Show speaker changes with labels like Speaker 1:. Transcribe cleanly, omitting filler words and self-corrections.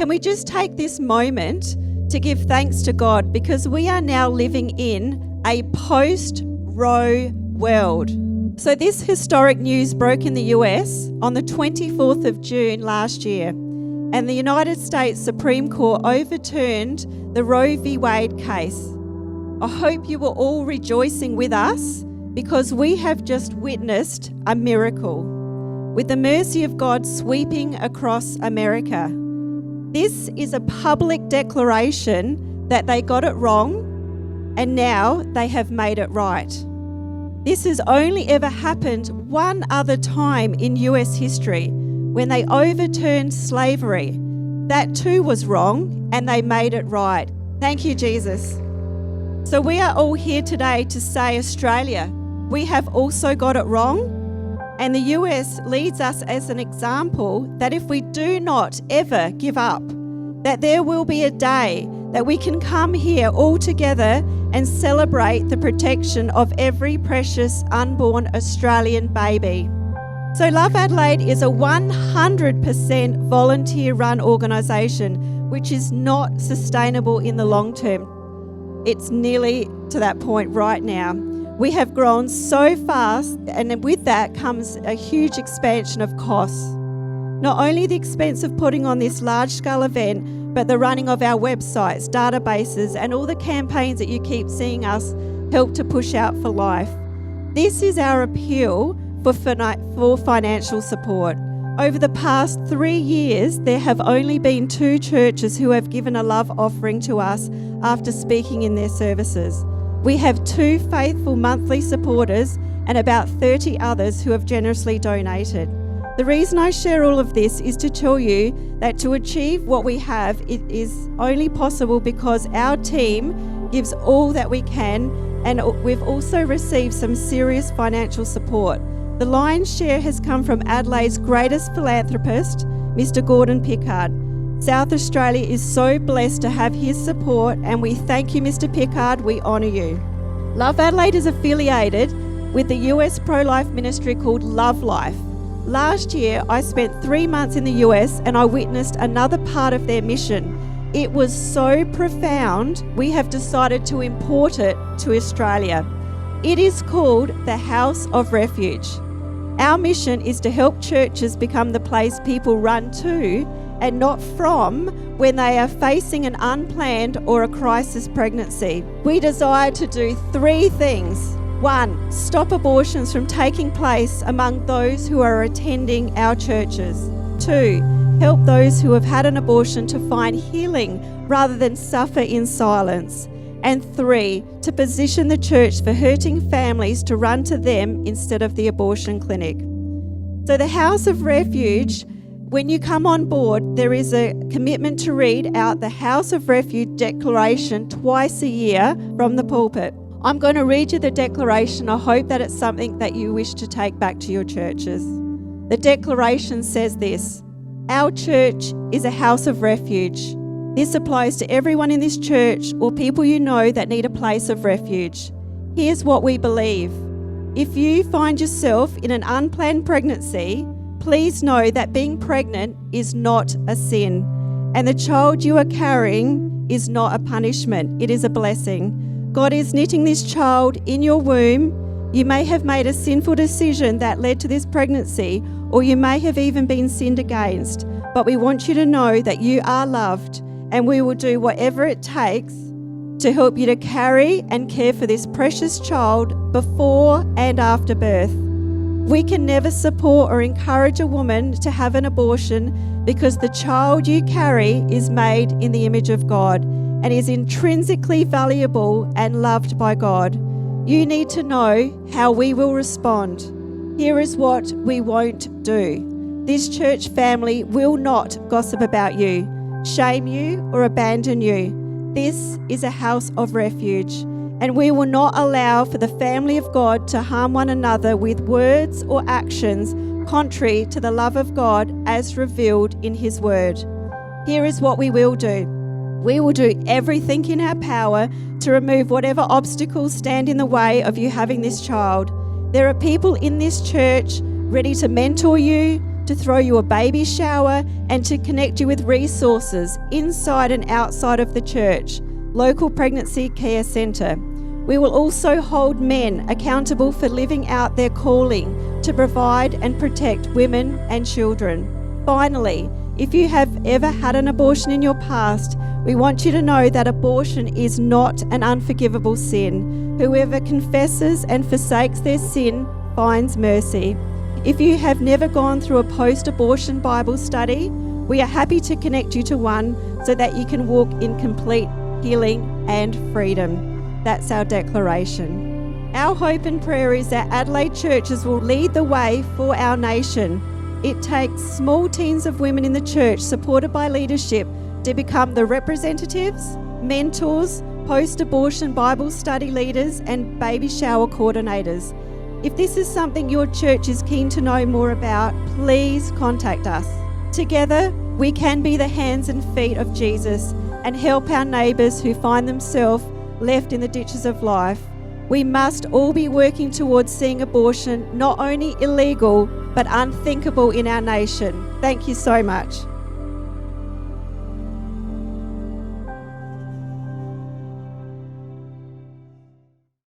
Speaker 1: Can we just take this moment to give thanks to God, because we are now living in a post-Roe world. So this historic news broke in the US on the 24th of June last year, and the United States Supreme Court overturned the Roe v. Wade case. I hope you were all rejoicing with us, because we have just witnessed a miracle, with the mercy of God sweeping across America. This is a public declaration that they got it wrong, and now they have made it right. This has only ever happened one other time in US history, when they overturned slavery. That too was wrong, and they made it right. Thank you, Jesus. So we are all here today to say, Australia, we have also got it wrong. And the US leads us as an example that if we do not ever give up, that there will be a day that we can come here all together and celebrate the protection of every precious unborn Australian baby. So Love Adelaide is a 100% volunteer-run organisation, which is not sustainable in the long term. It's nearly to that point right now. We have grown so fast, and with that comes a huge expansion of costs. Not only the expense of putting on this large-scale event, but the running of our websites, databases, and all the campaigns that you keep seeing us help to push out for life. This is our appeal for financial support. Over the past 3 years, there have only been 2 churches who have given a love offering to us after speaking in their services. We have 2 faithful monthly supporters and about 30 others who have generously donated. The reason I share all of this is to tell you that to achieve what we have, it is only possible because our team gives all that we can, and we've also received some serious financial support. The lion's share has come from Adelaide's greatest philanthropist, Mr. Gordon Pickard. South Australia is so blessed to have his support, and we thank you, Mr. Pickard. We honour you. Love Adelaide is affiliated with the US pro-life ministry called Love Life. Last year, I spent 3 months in the US and I witnessed another part of their mission. It was so profound, we have decided to import it to Australia. It is called the House of Refuge. Our mission is to help churches become the place people run to and not from when they are facing an unplanned or a crisis pregnancy. We desire to do 3 things. 1, stop abortions from taking place among those who are attending our churches. 2, help those who have had an abortion to find healing rather than suffer in silence. And 3, to position the church for hurting families to run to them instead of the abortion clinic. So the House of Refuge, when you come on board, there is a commitment to read out the House of Refuge declaration twice a year from the pulpit. I'm going to read you the declaration. I hope that it's something that you wish to take back to your churches. The declaration says this: our church is a house of refuge. This applies to everyone in this church or people you know that need a place of refuge. Here's what we believe. If you find yourself in an unplanned pregnancy, please know that being pregnant is not a sin, and the child you are carrying is not a punishment, it is a blessing. God is knitting this child in your womb. You may have made a sinful decision that led to this pregnancy, or you may have even been sinned against, but we want you to know that you are loved, and we will do whatever it takes to help you to carry and care for this precious child before and after birth. We can never support or encourage a woman to have an abortion because the child you carry is made in the image of God and is intrinsically valuable and loved by God. You need to know how we will respond. Here is what we won't do. This church family will not gossip about you, shame you, or abandon you. This is a house of refuge, and we will not allow for the family of God to harm one another with words or actions contrary to the love of God as revealed in His Word. Here is what we will do. We will do everything in our power to remove whatever obstacles stand in the way of you having this child. There are people in this church ready to mentor you, to throw you a baby shower, and to connect you with resources inside and outside of the church, local pregnancy care centre. We will also hold men accountable for living out their calling to provide and protect women and children. Finally, if you have ever had an abortion in your past, we want you to know that abortion is not an unforgivable sin. Whoever confesses and forsakes their sin finds mercy. If you have never gone through a post-abortion Bible study, we are happy to connect you to one so that you can walk in complete healing and freedom. That's our declaration. Our hope and prayer is that Adelaide churches will lead the way for our nation. It takes small teams of women in the church supported by leadership to become the representatives, mentors, post-abortion Bible study leaders, and baby shower coordinators. If this is something your church is keen to know more about, please contact us. Together, we can be the hands and feet of Jesus and help our neighbours who find themselves left in the ditches of life. We must all be working towards seeing abortion not only illegal, but unthinkable in our nation. Thank you so much.